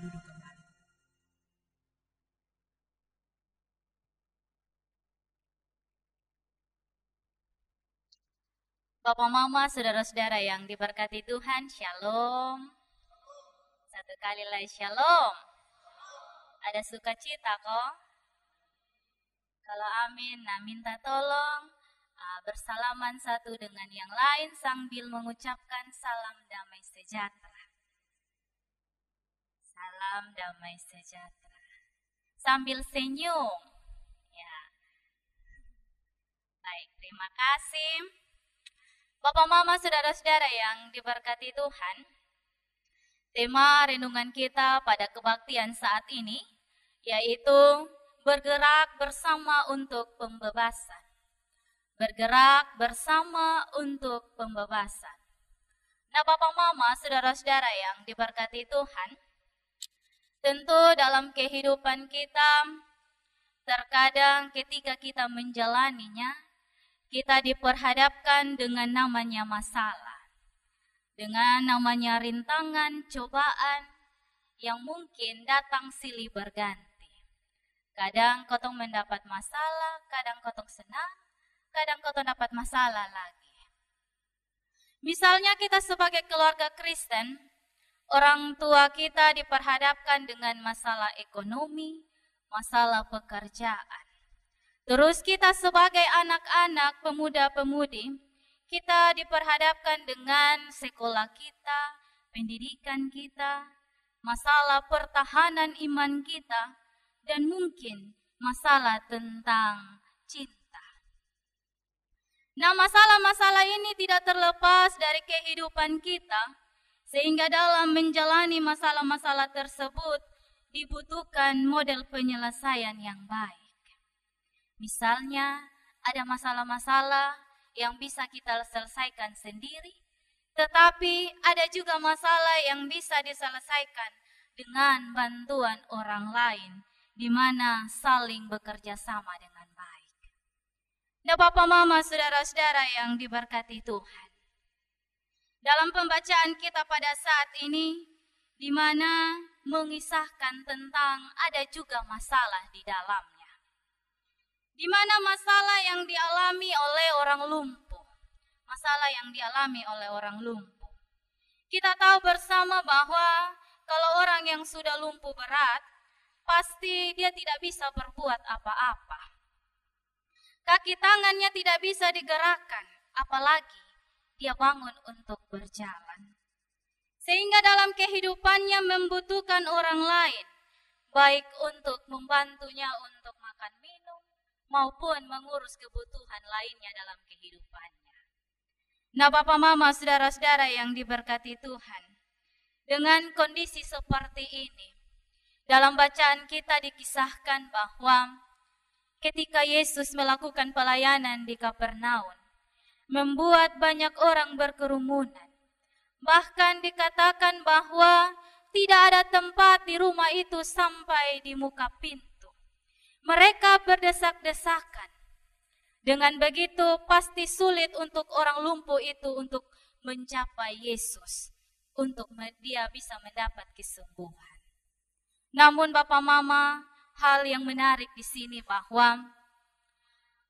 duduk kembali. Bapak Mama, saudara-saudara yang diberkati Tuhan, Shalom. Satu kali lagi Shalom. Ada sukacita kok? Kalau amin, nah minta tolong bersalaman satu dengan yang lain sambil mengucapkan salam damai sejahtera. Salam damai sejahtera. Sambil senyum. Ya. Baik, terima kasih. Bapak Mama, saudara-saudara yang diberkati Tuhan, tema renungan kita pada kebaktian saat ini yaitu bergerak bersama untuk pembebasan. Bergerak bersama untuk pembebasan. Nah, Bapak Mama, saudara-saudara yang diberkati Tuhan, tentu dalam kehidupan kita terkadang ketika kita menjalaninya, kita diperhadapkan dengan namanya masalah, dengan namanya rintangan, cobaan yang mungkin datang silih berganti. Kadang kotong mendapat masalah, kadang kotong senang, kadang kotong dapat masalah lagi. Misalnya kita sebagai keluarga Kristen, orang tua kita diperhadapkan dengan masalah ekonomi, masalah pekerjaan. Terus kita sebagai anak-anak, pemuda-pemudi, kita diperhadapkan dengan sekolah kita, pendidikan kita, masalah pertahanan iman kita, dan mungkin masalah tentang cinta. Nah, masalah-masalah ini tidak terlepas dari kehidupan kita, sehingga dalam menjalani masalah-masalah tersebut dibutuhkan model penyelesaian yang baik. Misalnya, ada masalah-masalah yang bisa kita selesaikan sendiri, tetapi ada juga masalah yang bisa diselesaikan dengan bantuan orang lain, di mana saling bekerja sama dengan baik. Nah, Bapak Mama, saudara-saudara yang diberkati Tuhan, dalam pembacaan kita pada saat ini, di mana mengisahkan tentang ada juga masalah di dalamnya, di mana masalah yang dialami oleh orang lumpuh, masalah yang dialami oleh orang lumpuh. Kita tahu bersama bahwa kalau orang yang sudah lumpuh berat, pasti dia tidak bisa berbuat apa-apa. Kaki tangannya tidak bisa digerakkan, apalagi dia bangun untuk berjalan. Sehingga dalam kehidupannya membutuhkan orang lain, baik untuk membantunya untuk makan minum, maupun mengurus kebutuhan lainnya dalam kehidupannya. Nah, Bapak Mama, saudara-saudara yang diberkati Tuhan, dengan kondisi seperti ini, dalam bacaan kita dikisahkan bahwa ketika Yesus melakukan pelayanan di Kapernaum, membuat banyak orang berkerumunan. Bahkan dikatakan bahwa tidak ada tempat di rumah itu sampai di muka pintu. Mereka berdesak-desakan. Dengan begitu pasti sulit untuk orang lumpuh itu untuk mencapai Yesus, untuk dia bisa mendapat kesembuhan. Namun Bapak Mama, hal yang menarik di sini bahwa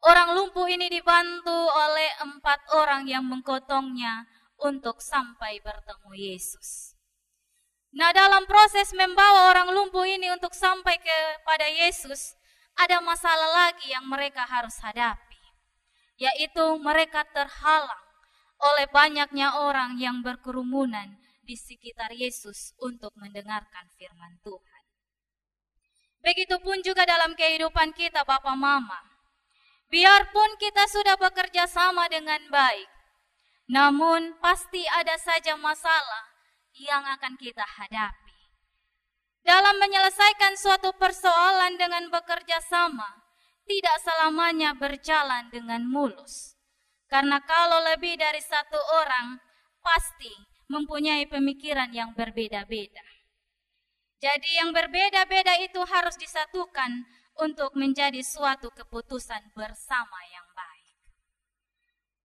orang lumpuh ini dibantu oleh 4 orang yang menggotongnya untuk sampai bertemu Yesus. Nah, dalam proses membawa orang lumpuh ini untuk sampai kepada Yesus, ada masalah lagi yang mereka harus hadapi, yaitu mereka terhalang oleh banyaknya orang yang berkerumunan di sekitar Yesus untuk mendengarkan firman Tuhan. Begitupun juga dalam kehidupan kita, Bapak Mama. Biarpun kita sudah bekerja sama dengan baik, namun pasti ada saja masalah yang akan kita hadapi. Dalam menyelesaikan suatu persoalan dengan bekerja sama, tidak selamanya berjalan dengan mulus. Karena kalau lebih dari 1 orang, pasti mempunyai pemikiran yang berbeda-beda. Jadi yang berbeda-beda itu harus disatukan untuk menjadi suatu keputusan bersama yang baik.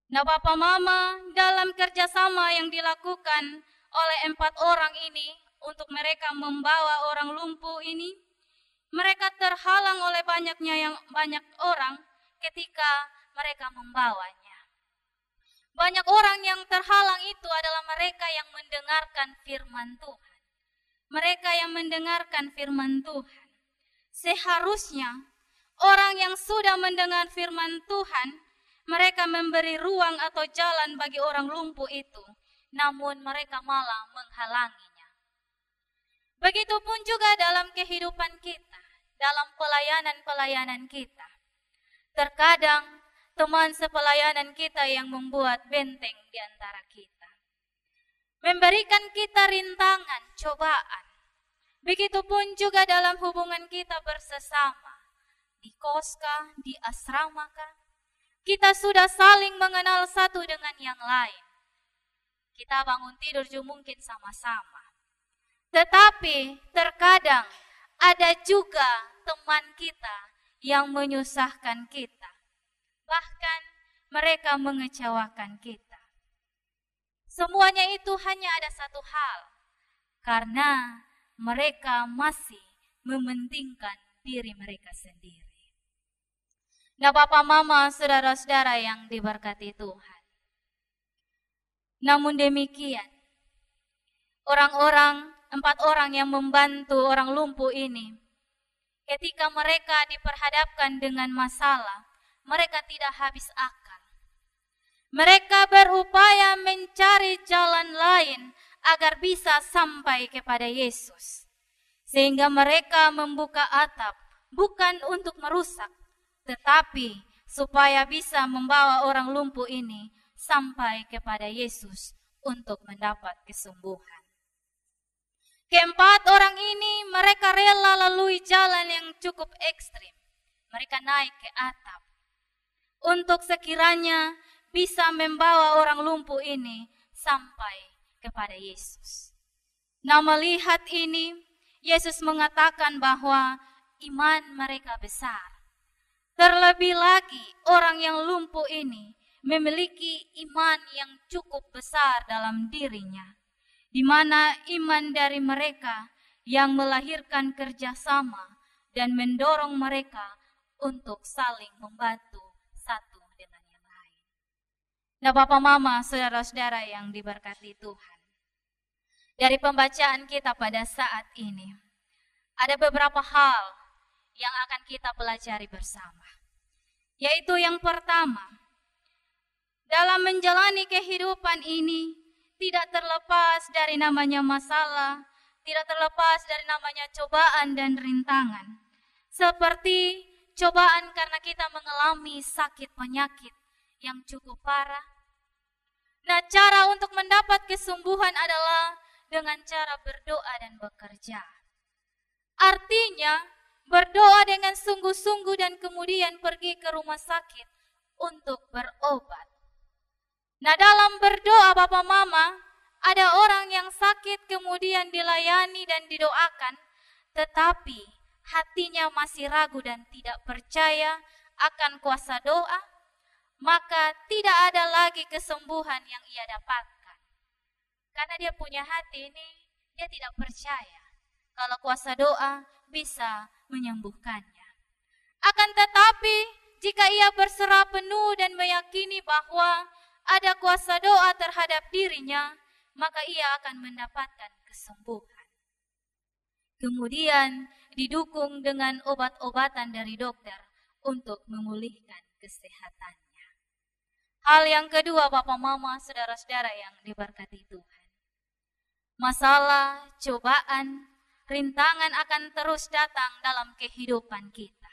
Nah, Bapak Mama, dalam kerjasama yang dilakukan oleh 4 orang ini untuk mereka membawa orang lumpuh ini, mereka terhalang oleh banyak orang ketika mereka membawanya. Banyak orang yang terhalang itu adalah mereka yang mendengarkan firman Tuhan. Mereka yang mendengarkan firman Tuhan. Seharusnya orang yang sudah mendengar firman Tuhan, mereka memberi ruang atau jalan bagi orang lumpuh itu, namun mereka malah menghalanginya. Begitupun juga dalam kehidupan kita, dalam pelayanan-pelayanan kita. Terkadang teman sepelayanan kita yang membuat benteng di antara kita, memberikan kita rintangan, cobaan. Begitupun juga dalam hubungan kita bersesama, di koskah, di asramakah, kita sudah saling mengenal satu dengan yang lain. Kita bangun tidur juga mungkin sama-sama. Tetapi terkadang ada juga teman kita yang menyusahkan kita. Bahkan mereka mengecewakan kita. Semuanya itu hanya ada satu hal. Karena mereka masih mementingkan diri mereka sendiri. Nah, Bapak, Mama, saudara-saudara yang diberkati Tuhan. Namun demikian, empat orang yang membantu orang lumpuh ini, ketika mereka diperhadapkan dengan masalah, mereka tidak habis akal. Mereka berupaya mencari jalan lain agar bisa sampai kepada Yesus. Sehingga mereka membuka atap, bukan untuk merusak, tetapi supaya bisa membawa orang lumpuh ini sampai kepada Yesus untuk mendapat kesembuhan. Keempat orang ini mereka rela lalui jalan yang cukup ekstrim. Mereka naik ke atap untuk sekiranya bisa membawa orang lumpuh ini sampai kepada Yesus. Nah, melihat ini, Yesus mengatakan bahwa iman mereka besar. Terlebih lagi orang yang lumpuh ini memiliki iman yang cukup besar dalam dirinya, di mana iman dari mereka yang melahirkan kerjasama dan mendorong mereka untuk saling membantu satu dengan yang lain. Nah, Bapak, Mama, saudara-saudara yang diberkati Tuhan, dari pembacaan kita pada saat ini, ada beberapa hal yang akan kita pelajari bersama. Yaitu yang pertama, dalam menjalani kehidupan ini, tidak terlepas dari namanya masalah, tidak terlepas dari namanya cobaan dan rintangan. Seperti cobaan karena kita mengalami sakit penyakit yang cukup parah. Nah, cara untuk mendapat kesembuhan adalah dengan cara berdoa dan bekerja. Artinya, berdoa dengan sungguh-sungguh dan kemudian pergi ke rumah sakit untuk berobat. Nah, dalam berdoa Bapak Mama, ada orang yang sakit kemudian dilayani dan didoakan, tetapi hatinya masih ragu dan tidak percaya akan kuasa doa, maka tidak ada lagi kesembuhan yang ia dapatkan. Karena dia punya hati ini, dia tidak percaya kalau kuasa doa bisa menyembuhkannya. Akan tetapi, jika ia berserah penuh dan meyakini bahwa ada kuasa doa terhadap dirinya, maka ia akan mendapatkan kesembuhan. Kemudian didukung dengan obat-obatan dari dokter untuk memulihkan kesehatannya. Hal yang kedua, Bapak, Mama, saudara-saudara yang diberkati Tuhan. Masalah, cobaan, rintangan akan terus datang dalam kehidupan kita.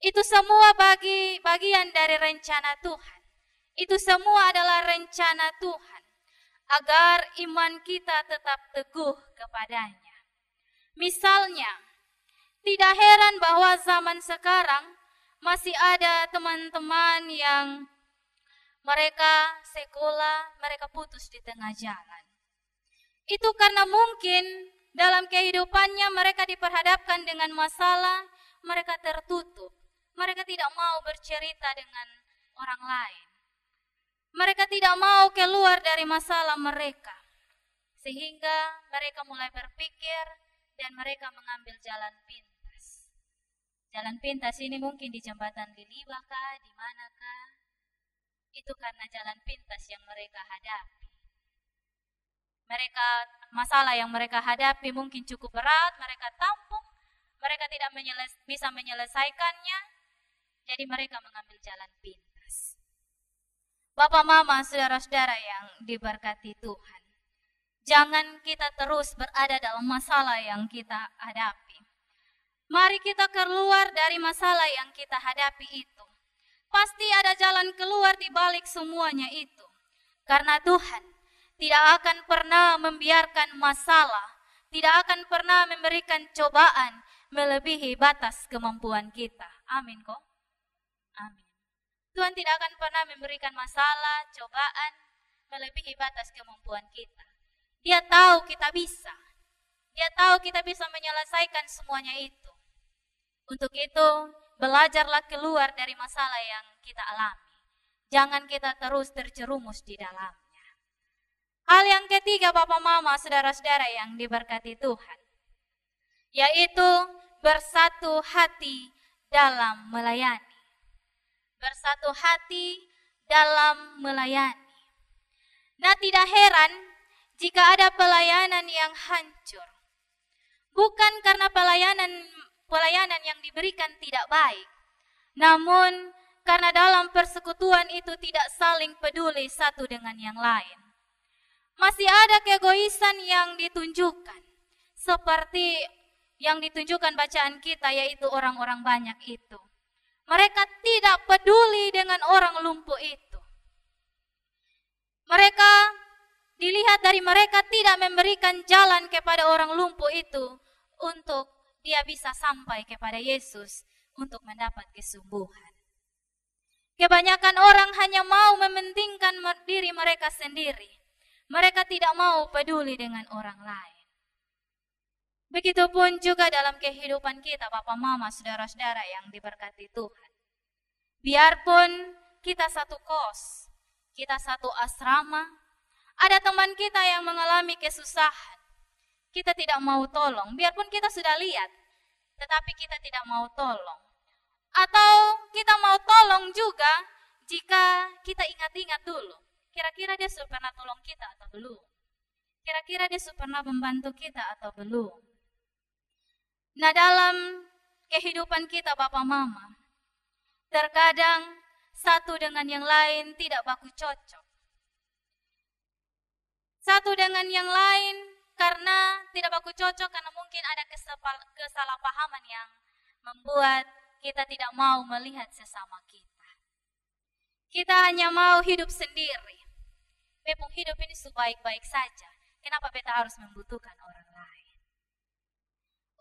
Itu semua bagian dari rencana Tuhan. Itu semua adalah rencana Tuhan agar iman kita tetap teguh kepadanya. Misalnya, tidak heran bahwa zaman sekarang masih ada teman-teman yang mereka sekolah, mereka putus di tengah jalan. Itu karena mungkin dalam kehidupannya mereka diperhadapkan dengan masalah, mereka tertutup. Mereka tidak mau bercerita dengan orang lain. Mereka tidak mau keluar dari masalah mereka. Sehingga mereka mulai berpikir dan mereka mengambil jalan pintas. Jalan pintas ini mungkin di jembatan Liliba kah, di manakah? Itu karena jalan pintas yang mereka hadapi. Masalah yang mereka hadapi mungkin cukup berat, mereka tampung, mereka tidak bisa menyelesaikannya, jadi mereka mengambil jalan pintas. Bapak, mama, saudara-saudara yang diberkati Tuhan, jangan kita terus berada dalam masalah yang kita hadapi. Mari kita keluar dari masalah yang kita hadapi itu. Pasti ada jalan keluar di balik semuanya itu. Karena Tuhan tidak akan pernah membiarkan masalah, tidak akan pernah memberikan cobaan melebihi batas kemampuan kita. Amin kok? Amin. Tuhan tidak akan pernah memberikan masalah, cobaan melebihi batas kemampuan kita. Dia tahu kita bisa. Dia tahu kita bisa menyelesaikan semuanya itu. Untuk itu, belajarlah keluar dari masalah yang kita alami. Jangan kita terus terjerumus di dalamnya. Hal yang ketiga, Bapak, Mama, saudara-saudara yang diberkati Tuhan, yaitu bersatu hati dalam melayani. Bersatu hati dalam melayani. Nah, tidak heran jika ada pelayanan yang hancur. Bukan karena pelayanan yang diberikan tidak baik, namun karena dalam persekutuan itu tidak saling peduli satu dengan yang lain. Masih ada keegoisan yang ditunjukkan, seperti yang ditunjukkan bacaan kita, yaitu orang-orang banyak itu. Mereka tidak peduli dengan orang lumpuh itu. Dilihat dari mereka tidak memberikan jalan kepada orang lumpuh itu untuk dia bisa sampai kepada Yesus untuk mendapat kesembuhan. Kebanyakan orang hanya mau mementingkan diri mereka sendiri. Mereka tidak mau peduli dengan orang lain. Begitupun juga dalam kehidupan kita, Bapak, Mama, saudara-saudara yang diberkati Tuhan. Biarpun kita satu kos, kita satu asrama, ada teman kita yang mengalami kesusahan, kita tidak mau tolong, biarpun kita sudah lihat, tetapi kita tidak mau tolong. Atau kita mau tolong juga jika kita ingat-ingat dulu, kira-kira dia sudah pernah tolong kita atau belum? Kira-kira dia sudah pernah membantu kita atau belum? Nah, dalam kehidupan kita, Bapak, Mama, terkadang satu dengan yang lain tidak baku cocok. Satu dengan yang lain karena tidak baku cocok, karena mungkin ada kesalahpahaman yang membuat kita tidak mau melihat sesama kita. Kita hanya mau hidup sendiri. Bepung hidup ini sebaik-baik saja. Kenapa beta harus membutuhkan orang lain?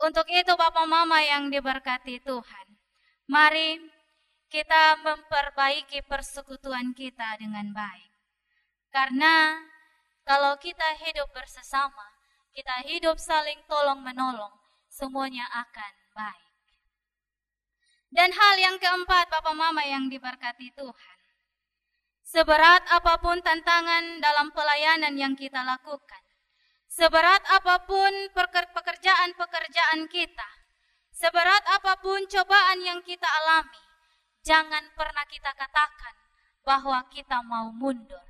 Untuk itu, Bapak, Mama yang diberkati Tuhan, mari kita memperbaiki persekutuan kita dengan baik. Karena kalau kita hidup bersama, kita hidup saling tolong-menolong, semuanya akan baik. Dan hal yang keempat, Bapak, Mama yang diberkati Tuhan, seberat apapun tantangan dalam pelayanan yang kita lakukan, seberat apapun pekerjaan-pekerjaan kita, seberat apapun cobaan yang kita alami, jangan pernah kita katakan bahwa kita mau mundur.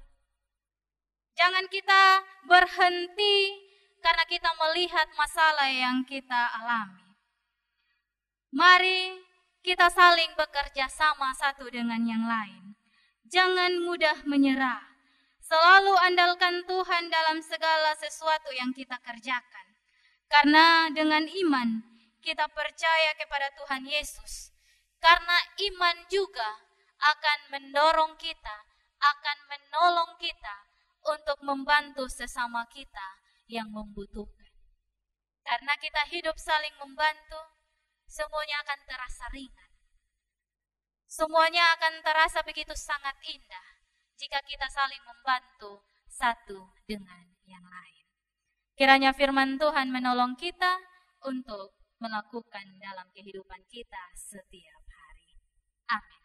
Jangan kita berhenti karena kita melihat masalah yang kita alami. Mari kita saling bekerja sama satu dengan yang lain. Jangan mudah menyerah. Selalu andalkan Tuhan dalam segala sesuatu yang kita kerjakan. Karena dengan iman kita percaya kepada Tuhan Yesus. Karena iman juga akan mendorong kita, akan menolong kita untuk membantu sesama kita yang membutuhkan. Karena kita hidup saling membantu, semuanya akan terasa ringan. Semuanya akan terasa begitu sangat indah jika kita saling membantu satu dengan yang lain. Kiranya firman Tuhan menolong kita untuk melakukan dalam kehidupan kita setiap hari. Amin.